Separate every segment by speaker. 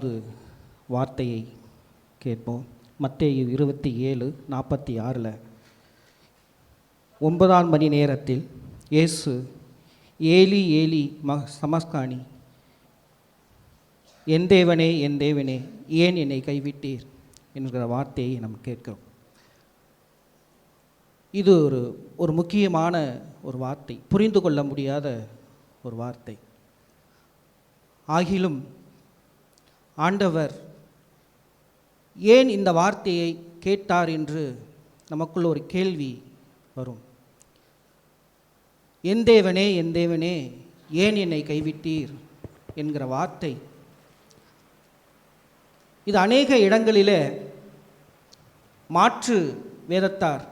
Speaker 1: 9வது வார்த்தையை கேட்போம். மத்தேயு 27:46 9ஆம் மணி நேரத்தில் இயேசு ஏலி ஏலி சமஸ்கானி, என் தேவனே என் தேவனே ஏன் என்னை கைவிட்டீர் என்கிற வார்த்தையை நாம் கேட்கிறோம். இது ஒரு முக்கியமான ஒரு வார்த்தை, புரிந்து கொள்ள முடியாத ஒரு வார்த்தை. ஆகிலும் ஆண்டவர் ஏன் இந்த வார்த்தையை கேட்டார் என்று நமக்குள்ள ஒரு கேள்வி வரும். என் தேவனே என் தேவனே ஏன் என்னை கைவிட்டீர் என்கிற வார்த்தை இது அநேக இடங்களிலே மாற்று வேதத்தார்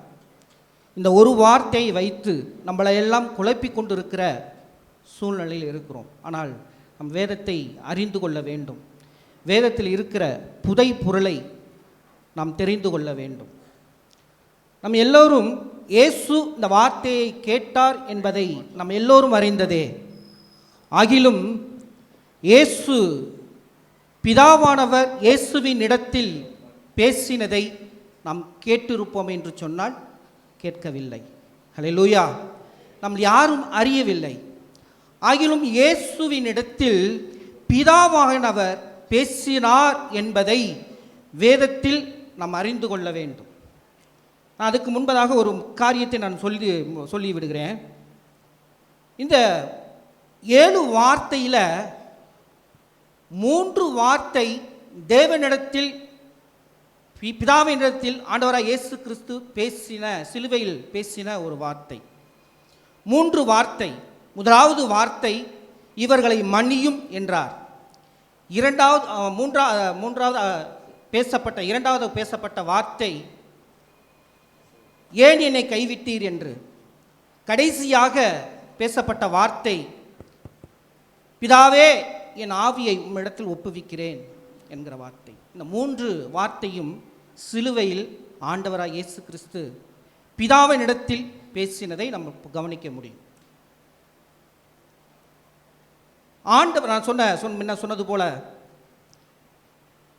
Speaker 1: இந்த ஒரு வார்த்தையை வைத்து நம்மளை எல்லாம் குழப்பிக் கொண்டிருக்கிற சூழ்நிலையில் இருக்கிறோம். ஆனால் நம் வேதத்தை அறிந்து கொள்ள வேண்டும். வேதத்தில் இருக்கிற புதை பொருளை நாம் தெரிந்து கொள்ள வேண்டும். நம் எல்லோரும் இயேசு இந்த வார்த்தையை கேட்டார் என்பதை நாம் எல்லோரும் அறிந்ததே. ஆகிலும் இயேசு பிதாவானவர் இயேசுவின் இடத்தில் பேசினதை நாம் கேட்டிருப்போம் என்று சொன்னால் கேட்கவில்லை. ஹல்லேலூயா. நாம் யாரும் அறியவில்லை. ஆகிலும் இயேசுவின் இடத்தில் பிதாவானவர் பேசினார் என்பதை வேதத்தில் நாம் அறிந்து கொள்ள வேண்டும். நான் அதுக்கு முன்பதாக ஒரு காரியத்தை நான் சொல்லிவிடுகிறேன். இந்த 7 வார்த்தையில் 3 வார்த்தை தேவனிடத்தில் பிதாவினிடத்தில் ஆண்டவராக இயேசு கிறிஸ்து பேசின, சிலுவையில் பேசின ஒரு வார்த்தை. 3 வார்த்தை. முதலாவது வார்த்தை இவர்களை மன்னியும் என்றார். இரண்டாவது பேசப்பட்ட வார்த்தை ஏன் என்னை கைவிட்டீர் என்று. கடைசியாக பேசப்பட்ட வார்த்தை பிதாவே என் ஆவியை உம்மிடத்தில் ஒப்புவிக்கிறேன் என்கிற வார்த்தை. இந்த 3 வார்த்தையும் சிலுவையில் ஆண்டவராக இயேசு கிறிஸ்து பிதாவின் இடத்தில் பேசினதை நம்ம கவனிக்க முடியும். ஆண்டவர் நான் சொன்னது போல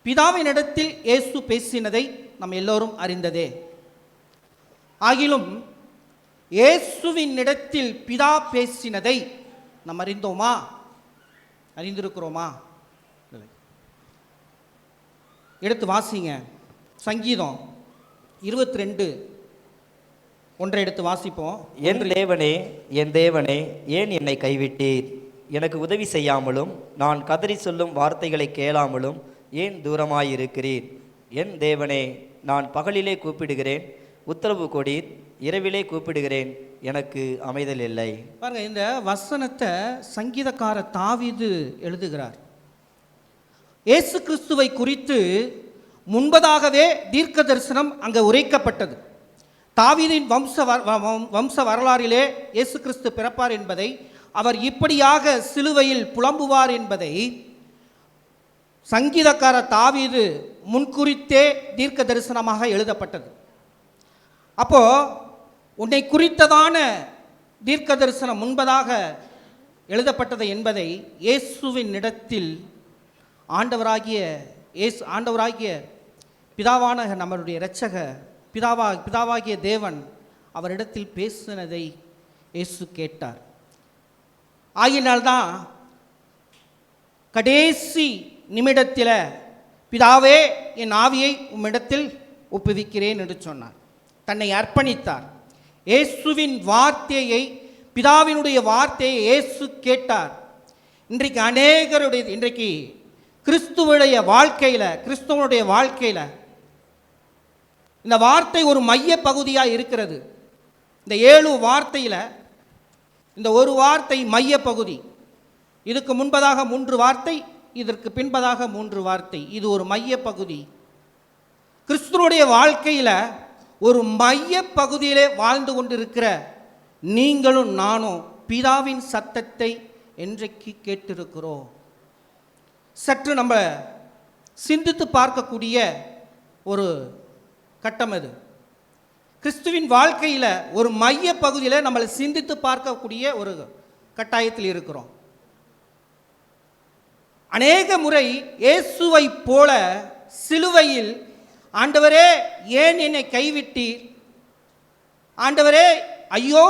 Speaker 1: பிதாவின் இடத்தில் இயேசு பேசினதை நம்ம எல்லோரும் அறிந்ததே. ஆகிலும் இயேசுவின் இடத்தில் பிதா பேசினதை நாம் அறிந்தோமா? அறிந்திருக்கிறோமா? எடுத்து வாசிங்க. சங்கீதம் 22:1 எடுத்து வாசிப்போம்.
Speaker 2: என் தேவனே என் தேவனே ஏன் என்னை கைவிட்டீர்? எனக்கு உதவி செய்யாமலும் நான் கதறி சொல்லும் வார்த்தைகளை கேளாமலும் ஏன் தூரமாயிருக்கிறீர்? என் தேவனே நான் பகலிலே கூப்பிடுகிறேன், உத்தரவு கொடீர். இரவிலே கூப்பிடுகிறேன், எனக்கு அமைதல் இல்லை.
Speaker 1: பாருங்க, இந்த வசனத்தை சங்கீதக்கார தாவீது எழுதுகிறார். இயேசு கிறிஸ்துவை குறித்து முன்பதாகவே தீர்க்க தரிசனம் அங்கே உரைக்கப்பட்டது. தாவீதின் வம்ச வரலாறிலே இயேசு கிறிஸ்து பிறப்பார் என்பதை, அவர் இப்படியாக சிலுவையில் புலம்புவார் என்பதை சங்கீதக்கார தாவீது முன்குறித்தே தீர்க்க தரிசனமாக எழுதப்பட்டது. அப்போ உன்னை குறித்ததான தீர்க்க தரிசனம் முன்பதாக எழுதப்பட்டது என்பதை இயேசுவின் இடத்தில் ஆண்டவராகிய பிதாவான நம்மளுடைய இரட்சக பிதாவாகிய தேவன் அவரிடத்தில் பேசினதை இயேசு கேட்டார். ஆகினால்தான் கடைசி நிமிடத்தில் பிதாவே என் ஆவியை உம்மிடத்தில் ஒப்புவிக்கிறேன் என்று சொன்னார். தன்னை அர்ப்பணித்தார். இயேசுவின் வார்த்தையை, பிதாவினுடைய வார்த்தையை இயேசு கேட்டார். இன்றைக்கு கிறிஸ்துவனுடைய வாழ்க்கையில் இந்த வார்த்தை ஒரு மைய பகுதியாக இருக்கிறது. இந்த 7 வார்த்தையில் இந்த ஒரு வார்த்தை மைய பகுதி. இதுக்கு முன்பதாக 3 வார்த்தை, இதற்கு பின்பதாக 3 வார்த்தை. இது ஒரு மைய பகுதி. கிறிஸ்துவனுடைய வாழ்க்கையில் ஒரு மைய பகுதியிலே வாழ்ந்து கொண்டிருக்கிற நீங்களும் நானும் பிதாவின் சத்தத்தை என்றைக்கு கேட்டிருக்கிறோம்? சற்று நம்ம சிந்தித்து பார்க்கக்கூடிய ஒரு கட்டம் அது. கிறிஸ்துவின் வாழ்க்கையில் ஒரு மைய பகுதியில் நம்மளை சிந்தித்து பார்க்கக்கூடிய ஒரு கட்டாயத்தில் இருக்கிறோம். அநேக முறை இயேசுவை போல சிலுவையில், ஆண்டவரே ஏன் என்னை கைவிட்டீர், ஆண்டவரே ஐயோ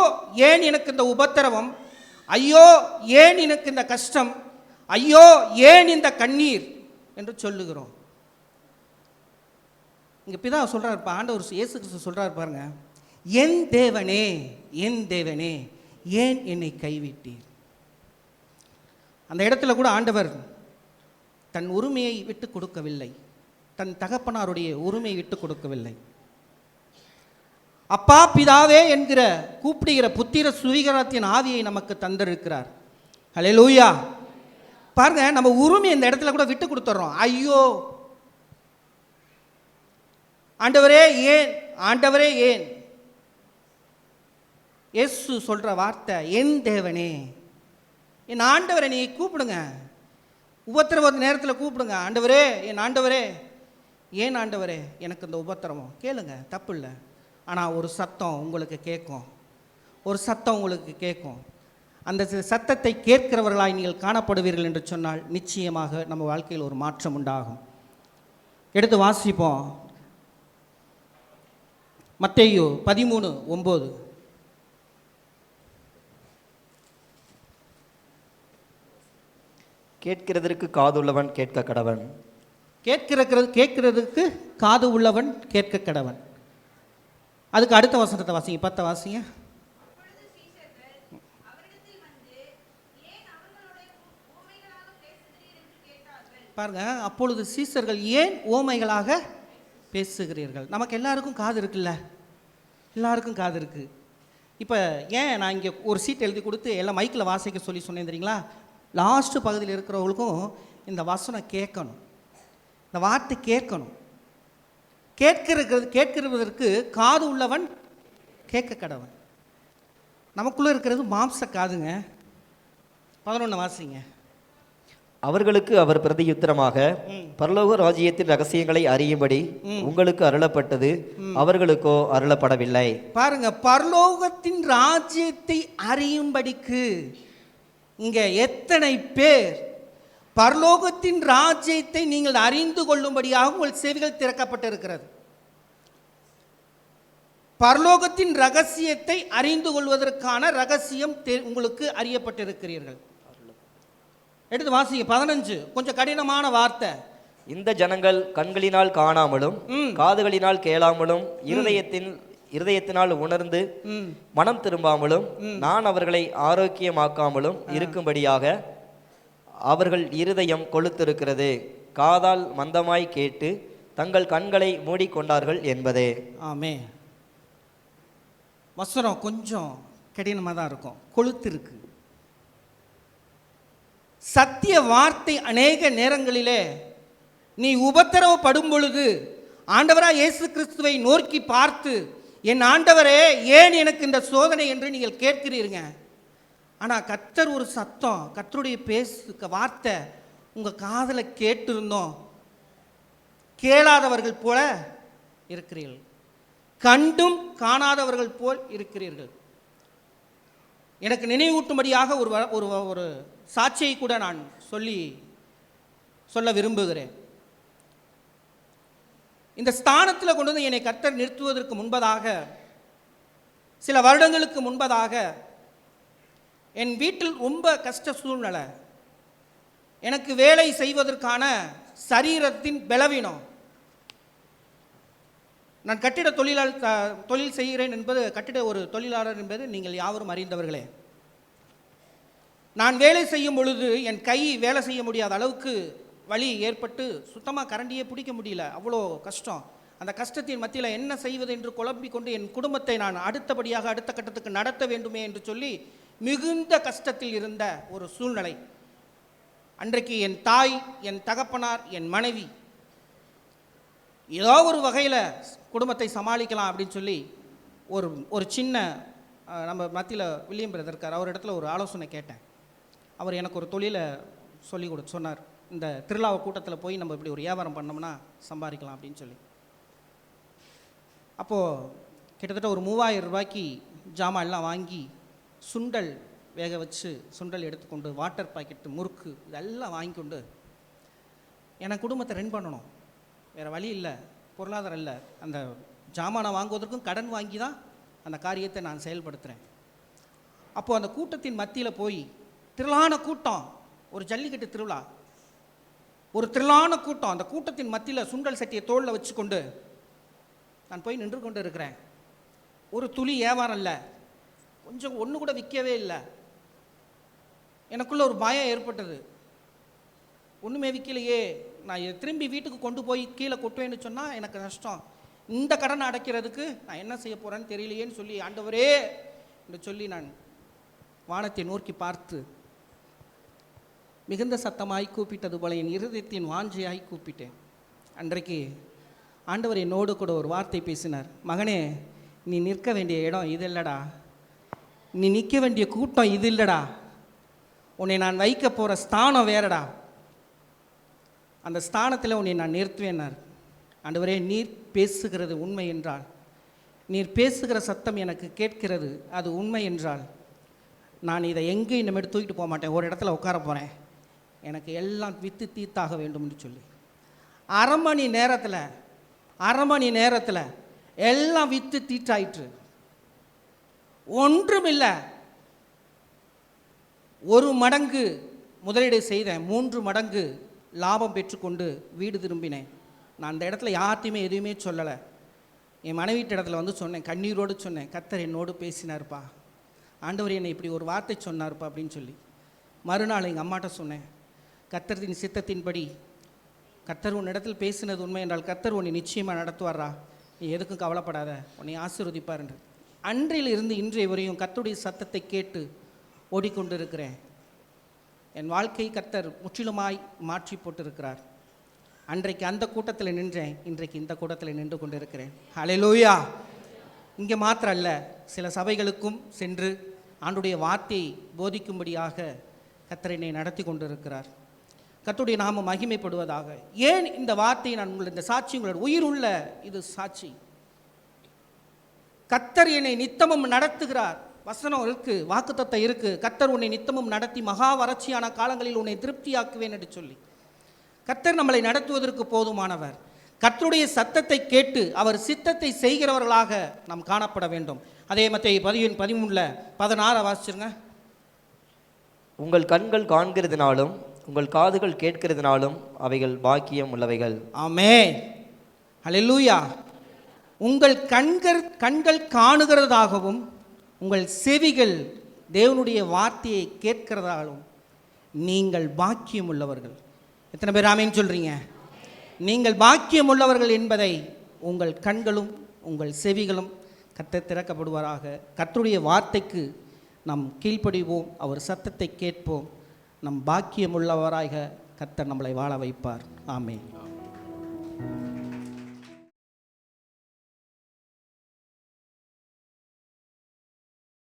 Speaker 1: ஏன் எனக்கு இந்த உபத்திரவம், ஐயோ ஏன் எனக்கு இந்த கஷ்டம், ஐயோ ஏன் இந்த கண்ணீர் என்று சொல்லுகிறோம். இங்க பிதா சொல்றாரு, ஆண்டவர் இயேசு கிறிஸ்து சொல்றாரு பாருங்க, என் தேவனே என் தேவனே ஏன் என்னை கைவிட்டீர். அந்த இடத்துல கூட ஆண்டவர் தன் உரிமையை விட்டு கொடுக்கவில்லை, தன் தகப்பனாருடைய உரிமையை விட்டு கொடுக்கவில்லை. அப்பா பிதாவே என்கிற கூப்பிடுகிற புத்திர சுவீகாரத்தின் ஆவியை நமக்கு தந்திருக்கிறார். ஹல்லேலூயா. பாருங்க, நம்ம உரிமை இந்த இடத்துல கூட விட்டு கொடுத்துறோம். ஐயோ ஆண்டவரே ஏன், ஆண்டவரே ஏன். இயேசு சொல்ற வார்த்தை, என் தேவனே, என் ஆண்டவரை நீ கூப்பிடுங்க, உபத்திரவ நேரத்தில் கூப்பிடுங்க, ஆண்டவரே என் ஆண்டவரே ஏன் ஆண்டவரே எனக்கு இந்த உபத்திரவம், கேளுங்க, தப்பு இல்லை. ஆனால் ஒரு சத்தம் உங்களுக்கு கேட்கும், ஒரு சத்தம் உங்களுக்கு கேட்கும். அந்த சத்தத்தை கேட்கிறவர்களாய் நீங்கள் காணப்படுவீர்கள் என்று சொன்னால் நிச்சயமாக நம்ம வாழ்க்கையில் ஒரு மாற்றம் உண்டாகும். எடுத்து வாசிப்போம், மத்தேயு 13:9.
Speaker 2: கேட்கிறதற்கு காது உள்ளவன் கேட்க கடவன்.
Speaker 1: கேட்கிறதுக்கு காது உள்ளவன் கேட்க கடவன். அதுக்கு அடுத்த வசனத்தை வாசிங்க, 10 வாசிங்க. பாருங்க, அப்பொழுது சீசர்கள் ஏன் ஓமைகளாக பேசுகிறீர்கள். நமக்கு எல்லாருக்கும் காது இருக்குல்ல, எல்லாருக்கும் காது இருக்கு. இப்போ ஏன் நான் இங்கே ஒரு சீட் எழுதி கொடுத்து எல்லாம் மைக்கில் வாசிக்க சொன்னேன் தெரியுங்களா? லாஸ்ட் பகுதியில் இருக்கிறவங்களுக்கும் இந்த வசனம் கேட்கணும், இந்த வார்த்தை கேட்கணும். கேட்கிறதற்கு காது உள்ளவன் கேட்க கடவன். நமக்குள்ளே இருக்கிறது மாம்ச காதுங்க. 11 வாசிங்க.
Speaker 2: அவர்களுக்கு அவர் பிரதியுத்தரமாக, பரலோக ராஜ்யத்தின் ரகசியங்களை அறியும்படி உங்களுக்கு அருளப்பட்டது, அவர்களுக்கோ அருளப்படவில்லை.
Speaker 1: பாருங்க, பரலோகத்தின் ராஜ்யத்தை அறியும்படிக்கு இங்க எத்தனை பேர் பரலோகத்தின் ராஜ்யத்தை நீங்கள் அறிந்து கொள்ளும்படியாக உங்கள் செவிகள் திறக்கப்பட்டிருக்கிறது. பரலோகத்தின் ரகசியத்தை அறிந்து கொள்வதற்கான ரகசியம் உங்களுக்கு அறியப்பட்டிருக்கிறீர்கள். எடுத்து வாசிங்க 15. கொஞ்சம் கடினமான வார்த்தை.
Speaker 2: இந்த ஜனங்கள் கண்களினால் காணாமலும் காதுகளினால் கேளாமலும் இருதயத்தினால் உணர்ந்து மனம் திரும்பாமலும் நான் அவர்களை ஆரோக்கியமாக்காமலும் இருக்கும்படியாக அவர்கள் இருதயம் கொளுத்திருக்கிறது, காதால் மந்தமாய் கேட்டு தங்கள் கண்களை மூடிக்கொண்டார்கள் என்பதே.
Speaker 1: ஆமே. வசனம் கொஞ்சம் கடினமாக தான் இருக்கும், கொளுத்திருக்கு. சத்திய வார்த்தை அநேக நேரங்களிலே நீ உபத்திரவப்படும் பொழுது ஆண்டவராக இயேசு கிறிஸ்துவை நோக்கி பார்த்து, என் ஆண்டவரே ஏன் எனக்கு இந்த சோதனை என்று நீங்கள் கேட்கிறீங்க. ஆனால் கர்த்தர் ஒரு சத்தம், கர்த்தருடைய வார்த்தை உங்கள் காதில் கேட்டிருந்தோம், கேளாதவர்கள் போல இருக்கிறீர்கள், கண்டும் காணாதவர்கள் போல் இருக்கிறீர்கள். எனக்கு நினைவூட்டும்படியாக ஒரு சாட்சியை கூட நான் சொல்ல விரும்புகிறேன். இந்த ஸ்தானத்தில் கொண்டு வந்து என்னை கர்த்தர் நிறுத்துவதற்கு முன்பதாக, சில வருடங்களுக்கு முன்பதாக என் வீட்டில் ரொம்ப கஷ்ட சூழ்நிலை, எனக்கு வேலை செய்வதற்கான சரீரத்தின் பலவீனம். நான் கட்டிட தொழில் செய்கிறேன் என்பது, கட்டிட ஒரு தொழிலாளர் என்பது நீங்கள் யாவரும் அறிந்தவர்களே. நான் வேலை செய்யும் பொழுது என் கை வேலை செய்ய முடியாத அளவுக்கு வலி ஏற்பட்டு சுத்தமாக கரண்டியே பிடிக்க முடியல, அவ்வளோ கஷ்டம். அந்த கஷ்டத்தின் மத்தியில் என்ன செய்வது என்று குழம்பிக் கொண்டு என் குடும்பத்தை நான் அடுத்தபடியாக அடுத்த கட்டத்துக்கு நடத்த வேண்டுமே என்று சொல்லி மிகுந்த கஷ்டத்தில் இருந்த ஒரு சூழ்நிலை. அன்றைக்கு என் தாய், என் தகப்பனார், என் மனைவி ஏதோ ஒரு வகையில் குடும்பத்தை சமாளிக்கலாம் அப்படின்னு சொல்லி ஒரு சின்ன நம்ம மத்தியில் வில்லியம் பிரதர் இருக்கார், அவர் இடத்துல ஒரு ஆலோசனை கேட்டேன். அவர் எனக்கு ஒரு தொழிலை சொன்னார், இந்த திருவிழாவை கூட்டத்தில் போய் நம்ம இப்படி ஒரு வியாபாரம் பண்ணோம்னா சம்பாதிக்கலாம் அப்படின்னு சொல்லி. அப்போது கிட்டத்தட்ட ஒரு 3000 ரூபாய்க்கு ஜாமான் எல்லாம் வாங்கி, சுண்டல் வேக வச்சு சுண்டல் எடுத்துக்கொண்டு, வாட்டர் பாக்கெட்டு, முறுக்கு இதெல்லாம் வாங்கி கொண்டு என் குடும்பத்தை ரன் பண்ணணும், வேறு வழி இல்லை, பொருளாதாரம் இல்லை. அந்த ஜாமானை வாங்குவதற்கும் கடன் வாங்கி தான் அந்த காரியத்தை நான் செயல்படுத்துகிறேன். அப்போது அந்த கூட்டத்தின் மத்தியில் போய், திரளான கூட்டம், ஒரு ஜல்லிக்கட்டு திருவிழா, ஒரு திரளான கூட்டம், அந்த கூட்டத்தின் மத்தியில் சுண்டல் சட்டியை தோளில் வச்சுக்கொண்டு நான் போய் நின்று கொண்டு இருக்கிறேன். ஒரு துளி வியாபாரம் இல்லை, கொஞ்சம் ஒன்று கூட விற்கவே இல்லை. எனக்குள்ள ஒரு பயம் ஏற்பட்டது. ஒன்றுமே விற்கலையே, நான் இதை திரும்பி வீட்டுக்கு கொண்டு போய் கீழே கொட்டுவேன்னு சொன்னால் எனக்கு நஷ்டம். இந்த கடனை அடைக்கிறதுக்கு நான் என்ன செய்ய போகிறேன்னு தெரியலையேன்னு சொல்லி, ஆண்டவரே என்று சொல்லி நான் வானத்தை நோக்கி பார்த்து மிகுந்த சத்தமாய் கூப்பிட்டது போல என் இருதயத்தின் வாஞ்சையாய் கூப்பிட்டேன். அன்றைக்கு ஆண்டவர் என்னோடு கூட ஒரு வார்த்தை பேசினார். மகனே, நீ நிற்க வேண்டிய இடம் இது இல்லைடா, நீ நிற்க வேண்டிய கூட்டம் இது இல்லைடா, உன்னை நான் வைக்க போகிற ஸ்தானம் வேறடா, அந்த ஸ்தானத்தில் உன்னை நான் நிறுத்துவேன்னார். ஆண்டவரே, நீர் பேசுகிறது உண்மை என்றால், நீர் பேசுகிற சத்தம் எனக்கு கேட்கிறது, அது உண்மை என்றால், நான் இதை எங்கேயும் இனிமேல் தூக்கிட்டு போக மாட்டேன், ஒரு இடத்துல உட்கார போகிறேன், எனக்கு எல்லாம் விற்று தீர்த்தாக வேண்டும்னு சொல்லி அரை மணி நேரத்தில் எல்லாம் விற்று தீட்டாயிற்று. ஒன்றுமில்லை. 1 மடங்கு முதலீடு செய்தேன், 3 மடங்கு லாபம் பெற்றுக்கொண்டு வீடு திரும்பினேன். நான் அந்த இடத்துல யார்ட்டையுமே எதுவுமே சொல்லலை. என் மனைவிட்ட இடத்துல வந்து சொன்னேன், கண்ணீரோடு சொன்னேன், கர்த்தர் என்னோடு பேசினார்ப்பா, ஆண்டவர் என்னை இப்படி ஒரு வார்த்தை சொன்னார்ப்பா அப்படின்னு சொல்லி. மறுநாள் எங்கள் அம்மாட்ட சொன்னேன், கர்த்தரின் சித்தத்தின்படி கர்த்தர் உன் இடத்தில் பேசினது உண்மை என்றால் கர்த்தர் உன்னை நிச்சயமாக நடத்துவாரா, நீ எதுக்கும் கவலைப்படாத, உன்னை ஆசீர்வதிப்பார் என்று. அன்றிலிருந்து இன்றைய வரையும் கர்த்தருடைய சத்தத்தை கேட்டு ஓடிக்கொண்டிருக்கிறேன். என் வாழ்க்கை கர்த்தர் முற்றிலுமாய் மாற்றி போட்டிருக்கிறார். அன்றைக்கு அந்த கூட்டத்தில் நின்றேன், இன்றைக்கு இந்த கூட்டத்தில் நின்று கொண்டிருக்கிறேன். ஹல்லேலூயா. இங்கே மாத்திரம் அல்ல, சில சபைகளுக்கும் சென்று ஆண்டுடைய வார்த்தையை போதிக்கும்படியாக கர்த்தர் என்னை நடத்தி கொண்டிருக்கிறார். கர்த்தருடைய நாமம் மகிமைப்படுவதாக. ஏன் இந்த வார்த்தையை நான் இந்த சாட்சி உங்களோட உயிர் உள்ள இது சாட்சி. கர்த்தர் என்னை நித்தமும் நடத்துகிறார். வசனம் இருக்கு, வாக்குத்தத்தம் இருக்கு, கர்த்தர் உன்னை நித்தமும் நடத்தி மகா வறட்சியான காலங்களில் உன்னை திருப்தியாக்குவேன் என்று சொல்லி. கர்த்தர் நம்மளை நடத்துவதற்கு போதுமானவர். கர்த்தருடைய சத்தத்தை கேட்டு அவர் சித்தத்தை செய்கிறவர்களாக நாம் காணப்பட வேண்டும். அதே மத்தேயு 13:16 வாசிச்சிருங்க.
Speaker 2: உங்கள் கண்கள் காண்கிறதுனாலும் உங்கள் காதுகள் கேட்கிறதுனாலும் அவைகள் பாக்கியம் உள்ளவைகள்.
Speaker 1: ஆமென். ஹல்லேலூயா. உங்கள் கண்கள் காணுகிறதாகவும் உங்கள் செவிகள் தேவனுடைய வார்த்தையை கேட்கிறதாலும் நீங்கள் பாக்கியம் உள்ளவர்கள். எத்தனை பேர் ஆமென் சொல்றீங்க? நீங்கள் பாக்கியம் உள்ளவர்கள் என்பதை உங்கள் கண்களும் உங்கள் செவிகளும் கர்த்தர் திறக்கப்படுவாராக. கர்த்தருடைய வார்த்தைக்கு நாம் கீழ்ப்படிவோம், அவர் சத்தத்தை கேட்போம், நம் பாக்கியம் உள்ளவராக கர்த்தர் நம்மளை வாழ வைப்பார். ஆமென்.